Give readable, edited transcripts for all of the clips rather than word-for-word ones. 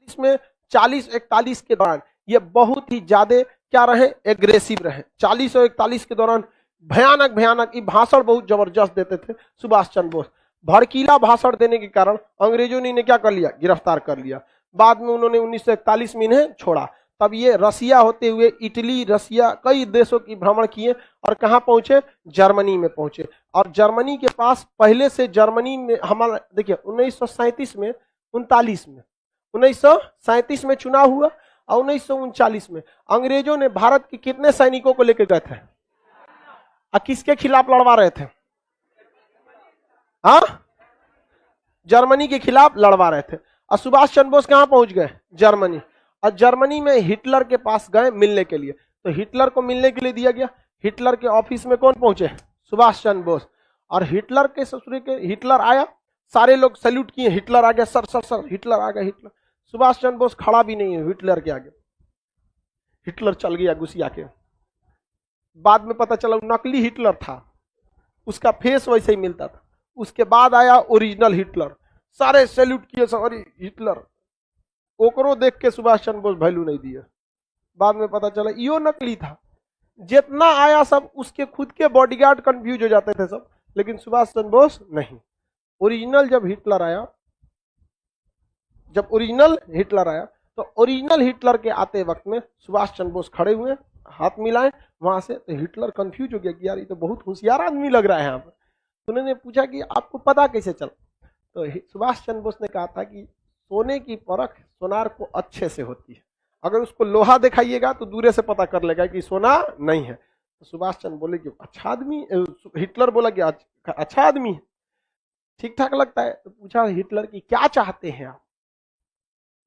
इसमें 40-41 के दौरान ये बहुत ही ज्यादा क्या रहे, एग्रेसिव रहे। 40 और 41 के दौरान भयानक भयानक ये भाषण बहुत जबरदस्त देते थे सुभाष चंद्र बोस। भड़कीला भाषण देने के कारण अंग्रेजों ने इन्हें क्या कर लिया, गिरफ्तार कर लिया। बाद में उन्होंने 1941 में इन्हें छोड़ा। तब ये रसिया होते हुए इटली, रसिया, कई देशों की भ्रमण किए और कहां पहुंचे, जर्मनी में पहुंचे। और जर्मनी के पास पहले से, जर्मनी में हमारा देखिए 1937 में, 1937 में चुनाव हुआ और 1939 में अंग्रेजों ने भारत के कितने सैनिकों को लेकर गए थे और किसके खिलाफ लड़वा रहे थे? हाँ, जर्मनी के खिलाफ लड़वा रहे थे। और सुभाष चंद्र बोस कहां पहुंच गए, जर्मनी। और जर्मनी में हिटलर के पास गए मिलने के लिए, तो हिटलर को मिलने के लिए दिया गया। हिटलर के ऑफिस में कौन पहुंचे, सुभाष चंद्र बोस। और हिटलर के ससुरे के, हिटलर आया, सारे लोग सैल्यूट किए, हिटलर आ गया, सर सर सर हिटलर आ गया, हिटलर। सुभाष चंद्र बोस खड़ा भी नहीं है हिटलर के आगे, हिटलर चल गया गुस्सिया के। बाद में पता चला नकली हिटलर था, उसका फेस वैसे ही मिलता था। उसके बाद आया ओरिजिनल हिटलर, सारे सैल्यूट किए, सॉरी हिटलर। ओकरो देख के सुभाष चंद्र बोस वैल्यू नहीं दिया। बाद में पता चला यो नकली था। जितना आया सब उसके खुद के बॉडीगार्ड कंफ्यूज हो जाते थे सब, लेकिन सुभाष चंद्र बोस नहीं। ओरिजिनल जब हिटलर आया, तो ओरिजिनल हिटलर के आते वक्त में सुभाष चंद्र बोस खड़े हुए, हाथ मिलाए वहां से। तो हिटलर कंफ्यूज हो गया कि यार ये तो बहुत होशियार आदमी लग रहा है यहाँ पर। तो उन्होंने पूछा कि आपको पता कैसे चला? तो सुभाष चंद्र बोस ने कहा था कि सोने की परख सोनार को अच्छे से होती है, अगर उसको लोहा दिखाइएगा तो दूरे से पता कर लेगा कि सोना नहीं है। तो सुभाष चंद्र बोले कि अच्छा आदमी, हिटलर बोला कि अच्छा आदमी है, ठीक ठाक लगता है। तो पूछा हिटलर की क्या चाहते हैं आप?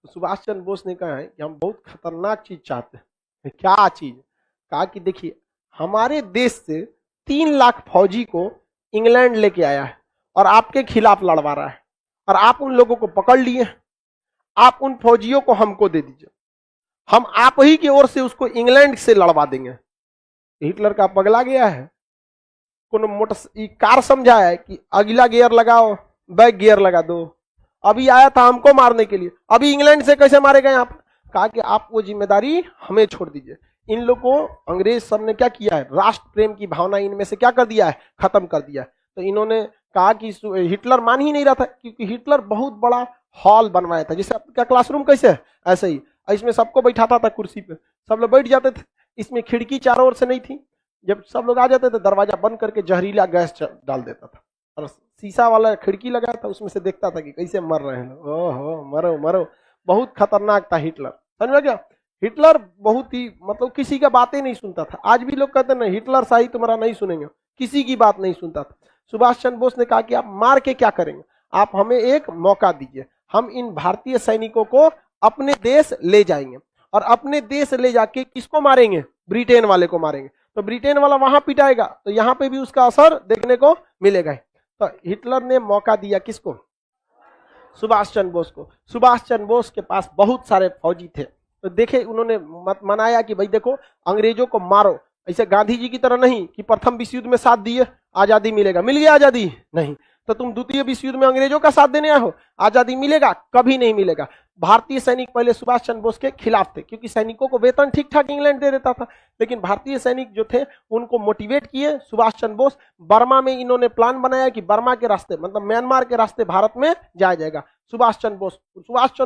तो सुभाष चंद्र बोस ने कहा है कि हम बहुत खतरनाक चीज चाहते हैं। क्या चीज? कहा कि देखिए हमारे देश से 3 लाख फौजी को इंग्लैंड लेके आया है और आपके खिलाफ लड़वा रहा है, और आप उन लोगों को पकड़ लिए, आप उन फौजियों को हमको दे दीजिए, हम आप ही की ओर से उसको इंग्लैंड से लड़वा देंगे। हिटलर का पगला गया है, कोनो मोटर कार समझा है कि अगला गियर लगाओ, बैक गियर लगा दो। अभी आया था हमको मारने के लिए, अभी इंग्लैंड से कैसे मारेगा यहाँ पर? कहा कि आप वो जिम्मेदारी हमें छोड़ दीजिए। इन लोगों को अंग्रेज सब ने क्या किया है, राष्ट्र प्रेम की भावना इनमें से क्या कर दिया है, खत्म कर दिया है। तो इन्होंने कहा कि हिटलर मान ही नहीं रहा था, क्योंकि हिटलर बहुत बड़ा हॉल बनवाया था, जैसे आपका क्लासरूम कैसे है ऐसे ही, इसमें सबको बैठाता था कुर्सी पे, सब लोग बैठ जाते थे। इसमें खिड़की चारों ओर से नहीं थी, जब सब लोग आ जाते थे दरवाजा बंद करके जहरीला गैस डाल देता था, और शीशा वाला खिड़की लगा था, उसमें से देखता था कि कैसे मर रहे हैं। ओहो मरो मरो, बहुत खतरनाक था हिटलर, समझ में क्या? हिटलर बहुत ही मतलब किसी का बातें नहीं सुनता था। आज भी लोग कहते हैं ना हिटलर शाही तुम्हारा नहीं सुनेंगे, किसी की बात नहीं सुनता था। सुभाष चंद्र बोस ने कहा कि आप मार के क्या करेंगे, आप हमें एक मौका दीजिए, हम इन भारतीय सैनिकों को अपने देश ले जाएंगे, और अपने देश ले जाके किसको मारेंगे, ब्रिटेन वाले को मारेंगे। तो ब्रिटेन वाला वहां पिटाएगा तो यहाँ पे भी उसका असर देखने को मिलेगा। तो हिटलर ने मौका दिया किसको, सुभाष चंद्र बोस को। सुभाष चंद्र बोस के पास बहुत सारे फौजी थे, तो देखे उन्होंने मनाया कि भाई देखो अंग्रेजों को मारो, ऐसे गांधी जी की तरह नहीं कि प्रथम विश्व युद्ध में साथ दिए आजादी मिलेगा, मिल गया आजादी, नहीं। तो तुम द्वितीय विश्व युद्ध में अंग्रेजों का साथ देने आए हो, आजादी मिलेगा, कभी नहीं मिलेगा। भारतीय सैनिक पहले सुभाष चंद्र बोस के खिलाफ थे, क्योंकि सैनिकों को वेतन ठीक ठाक इंग्लैंड दे देता था, लेकिन भारतीय सैनिक जो थे उनको मोटिवेट किए सुभाष चंद्र बोस। बर्मा में इन्होंने प्लान बनाया कि बर्मा के रास्ते मतलब म्यांमार के रास्ते भारत में जाया जाएगा। सुभाष चंद्र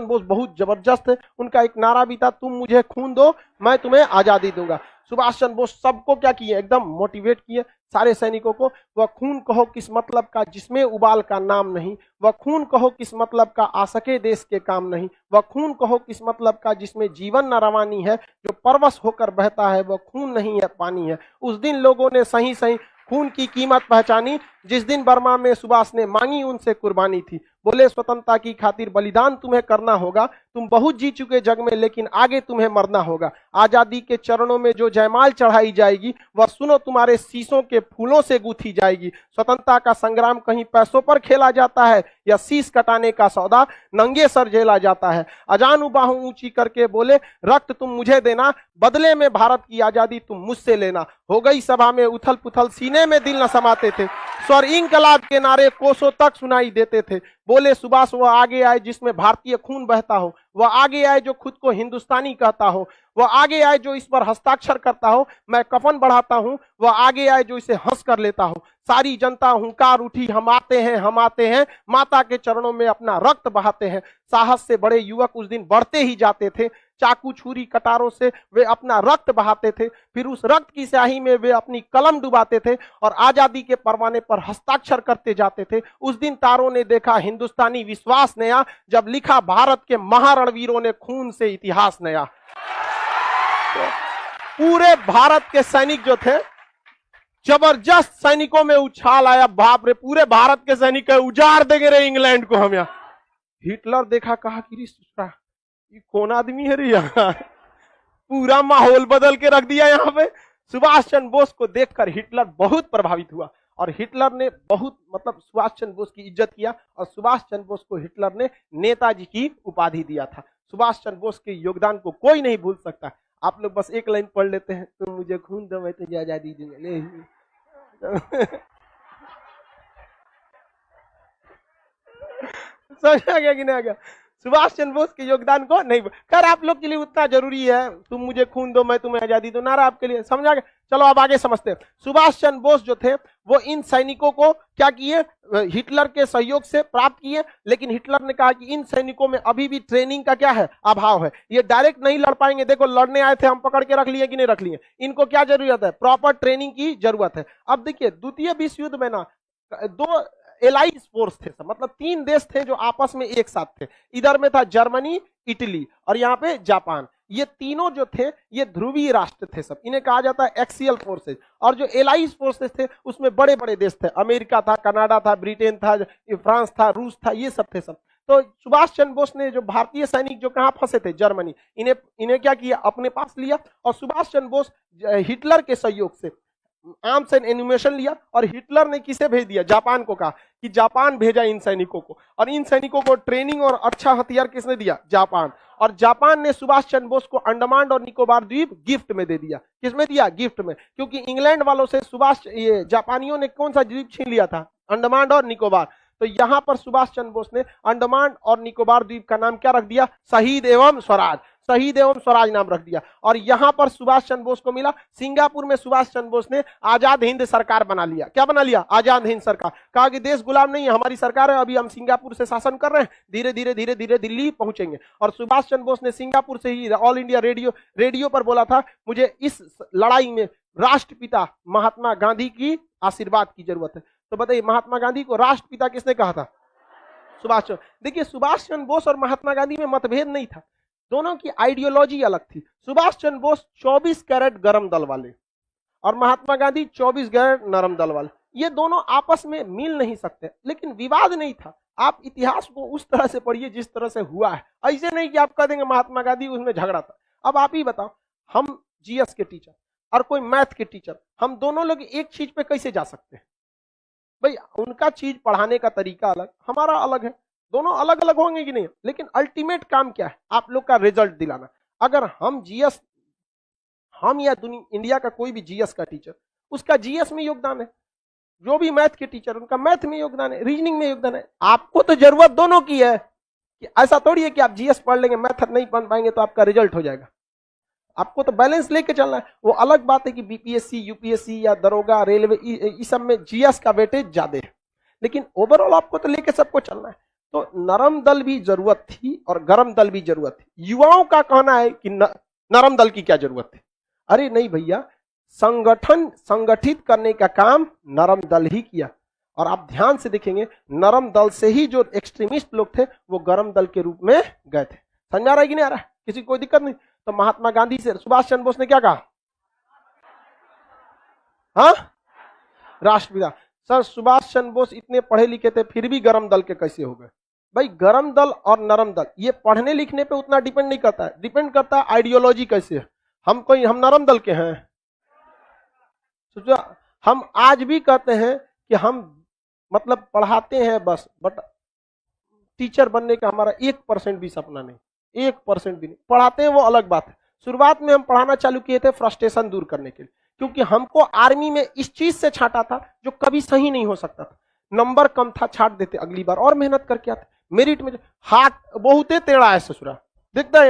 बोस बहुत जबरदस्त है, उनका एक नारा भी था, तुम मुझे खून दो मैं तुम्हें आजादी दूंगा। सुभाष चंद्र बोस सबको क्या किए, एकदम मोटिवेट किए सारे सैनिकों को। वह खून कहो किस मतलब का जिसमें उबाल का नाम नहीं, वह खून कहो किस मतलब का आ सके देश के काम नहीं, वह खून कहो किस मतलब का जिसमें जीवन न रवानी है, जो परवश होकर बहता है वह खून नहीं है पानी है। उस दिन लोगों ने सही सही खून की कीमत पहचानी, जिस दिन बर्मा में सुभाष ने मांगी उनसे कुर्बानी थी। बोले स्वतंत्रता की खातिर बलिदान तुम्हें करना होगा, तुम बहुत जी चुके जग में लेकिन आगे तुम्हें मरना होगा। आजादी के चरणों में जो जयमाल चढ़ाई जाएगी वह सुनो तुम्हारे शीशों के फूलों से गूंथी जाएगी। स्वतंत्रता का संग्राम कहीं पैसों पर खेला जाता है या शीश कटाने का सौदा नंगे सर झेला जाता है। अजान बाहों ऊंची करके बोले रक्त तुम मुझे देना, बदले में भारत की आजादी तुम मुझसे लेना। हो गई सभा में उथल पुथल, सीने में दिल न समाते थे, स्वर इंकलाब के नारे कोसों तक सुनाई देते थे। बोले सुभाष वो आगे आए जिसमें भारतीय खून बहता हो, वह आगे आए जो खुद को हिंदुस्तानी कहता हो, वह आगे आए जो इस पर हस्ताक्षर करता हो, मैं कफन बढ़ाता हूं, वह आगे आए जो इसे हंस कर लेता हो। सारी जनता हुंकार उठी, हम आते हैं, हम आते हैं, माता के चरणों में अपना रक्त बहाते हैं। साहस से बड़े युवक उस दिन बढ़ते ही जाते थे, चाकू छुरी कटारों से वे अपना रक्त बहाते थे, फिर उस रक्त की स्याही में वे अपनी कलम डुबाते थे और आजादी के परवाने पर हस्ताक्षर करते जाते थे। उस दिन तारों ने देखा हिंदुस्तानी विश्वास नया, जब लिखा भारत के महारणवीरों ने खून से इतिहास नया। तो पूरे भारत के सैनिक जो थे, जबरदस्त सैनिकों में उछाल आया, बाप रे पूरे भारत के सैनिक उजाड़ देंगे रे इंग्लैंड को हम। यहाँ हिटलर देखा, कहा कि ये कौन आदमी है रे, यहाँ पूरा माहौल बदल के रख दिया यहाँ पे। सुभाष चंद्र बोस को देखकर हिटलर बहुत प्रभावित हुआ और हिटलर ने बहुत सुभाष चंद्र बोस की इज्जत किया और सुभाष चंद्र बोस को हिटलर ने नेताजी की उपाधि दिया था। सुभाष चंद्र बोस के योगदान को कोई नहीं भूल सकता। आप लोग बस एक लाइन पढ़ लेते हैं, तुम मुझे खून दो मैं तुझे आजादी दूंगा। समझा गया कि नहीं आ गया? सुभाष चंद्र बोस के योगदान को नहीं, खैर आप लोग के लिए उतना जरूरी है, तुम मुझे खून दो मैं तुम्हें आजादी दूं, नारा आपके लिए, समझा गया? चलो अब आगे समझते हैं। सुभाष चंद्र बोस जो थे वो इन सैनिकों को क्या किए, हिटलर के सहयोग से प्राप्त किए, लेकिन हिटलर ने कहा कि इन सैनिकों में अभी भी ट्रेनिंग का क्या है, अभाव है, ये डायरेक्ट नहीं लड़ पाएंगे। देखो लड़ने आए थे, हम पकड़ के रख लिए कि नहीं रख लिए, इनको क्या जरूरत है, प्रॉपर ट्रेनिंग की जरूरत है। अब देखिए द्वितीय विश्व युद्ध में ना दो एलाइज फोर्स थे, मतलब तीन देश थे जो आपस में एक साथ थे। इधर में था जर्मनी, इटली और यहाँ पे जापान। ये तीनों जो थे ये ध्रुवीय राष्ट्र थे सब, इन्हें कहा जाता है एक्सियल फोर्सेज। और जो एलाइज फोर्सेज थे उसमें बड़े बड़े देश थे, अमेरिका था, कनाडा था, ब्रिटेन था, फ्रांस था, रूस था, ये सब थे सब। तो सुभाष चंद्र बोस ने जो भारतीय सैनिक जो कहाँ फंसे थे, जर्मनी, इन्हें क्या किया, अपने पास लिया। और सुभाष चंद्र बोस हिटलर के सहयोग से आर्म्स एंड एनिमेशन लिया और हिटलर ने किसे भेज दिया, जापान को कहा कि जापान भेजा इन सैनिकों को, और इन सैनिकों को ट्रेनिंग और अच्छा हथियार किसने दिया, जापान। और जापान ने सुभाष चंद्र बोस को अंडमान और निकोबार द्वीप गिफ्ट में दे दिया। किसमें दिया, गिफ्ट में, क्योंकि इंग्लैंड वालों से ये जापानियों ने कौन सा द्वीप छीन लिया था, अंडमान और निकोबार। तो यहां पर सुभाष चंद्र बोस ने अंडमान और निकोबार द्वीप का नाम क्या रख दिया, शहीद एवं स्वराज, शहीद एवं स्वराज नाम रख दिया। और यहां पर सुभाष चंद्र बोस को मिला, सिंगापुर में सुभाष चंद्र बोस ने आजाद हिंद सरकार बना लिया। क्या बना लिया, आजाद हिंद सरकार। कहा कि देश गुलाम नहीं है, हमारी सरकार है, अभी हम सिंगापुर से शासन कर रहे हैं, धीरे धीरे धीरे धीरे दिल्ली पहुंचेंगे। और सुभाष चंद्र बोस ने सिंगापुर से ही ऑल इंडिया रेडियो पर बोला था, मुझे इस लड़ाई में राष्ट्रपिता महात्मा गांधी की आशीर्वाद की जरूरत है। तो बताइए महात्मा गांधी को राष्ट्रपिता किसने कहा था, सुभाष चंद्र। देखिए सुभाष चंद्र बोस और महात्मा गांधी में मतभेद नहीं था, दोनों की आइडियोलॉजी अलग थी। सुभाष चंद्र बोस 24 कैरेट गरम दल वाले और महात्मा गांधी 24 कैरेट नरम दल वाले, ये दोनों आपस में मिल नहीं सकते, लेकिन विवाद नहीं था। आप इतिहास को उस तरह से पढ़िए जिस तरह से हुआ है, ऐसे नहीं कि आप कह देंगे महात्मा गांधी उसमें झगड़ा था। अब आप ही बताओ, हम जीएस के टीचर और कोई मैथ के टीचर, हम दोनों लोग एक चीज पे कैसे जा सकते हैं भाई? उनका चीज पढ़ाने का तरीका अलग, हमारा अलग है, दोनों अलग अलग होंगे कि नहीं, लेकिन अल्टीमेट काम क्या है, आप लोग का रिजल्ट दिलाना। अगर हम जीएस, हम या इंडिया का कोई भी जीएस का टीचर, उसका जीएस में योगदान है, जो भी मैथ के टीचर उनका मैथ में योगदान है, रीजनिंग में योगदान है। आपको तो जरूरत दोनों की है, कि ऐसा थोड़ी है कि आप जीएस पढ़ लेंगे मैथ नहीं पढ़ पाएंगे तो आपका रिजल्ट हो जाएगा। आपको तो बैलेंस लेके चलना है। वो अलग बात है कि बीपीएससी, यूपीएससी या दरोगा, रेलवे, इस सब में जीएस का वेटेज ज्यादा है, लेकिन ओवरऑल आपको तो लेके सबको चलना है। तो नरम दल भी जरूरत थी और गरम दल भी जरूरत थी। युवाओं का कहना है कि नरम दल की क्या जरूरत है? अरे नहीं भैया, संगठित करने का काम नरम दल ही किया। और आप ध्यान से देखेंगे, नरम दल से ही जो एक्सट्रीमिस्ट लोग थे वो गरम दल के रूप में गए थे। समझा रहा है कि नहीं आ रहा है? किसी को कोई दिक्कत नहीं? तो महात्मा गांधी से सुभाष चंद्र बोस ने क्या कहा, हाँ, राष्ट्रपिता। सर सुभाष चंद्र बोस इतने पढ़े लिखे थे फिर भी गरम दल के कैसे हो गए? भाई गरम दल और नरम दल ये पढ़ने लिखने पे उतना डिपेंड नहीं करता है, डिपेंड करता है आइडियोलॉजी कैसे है। हम नरम दल के हैं, सोचो हम आज भी कहते हैं कि हम मतलब पढ़ाते हैं बस, बट टीचर बनने का हमारा 1% भी सपना नहीं, 1% भी नहीं। पढ़ाते हैं वो अलग बात है। शुरुआत में हम पढ़ाना चालू किए थे फ्रस्ट्रेशन दूर करने के लिए, क्योंकि हमको आर्मी में इस चीज से छांटा था जो कभी सही नहीं हो सकता था। नंबर कम था, छाट देते, अगली बार और मेहनत करके आते। मेरिट में हाथ बहुते टेढ़ा है ससुरा, देखता है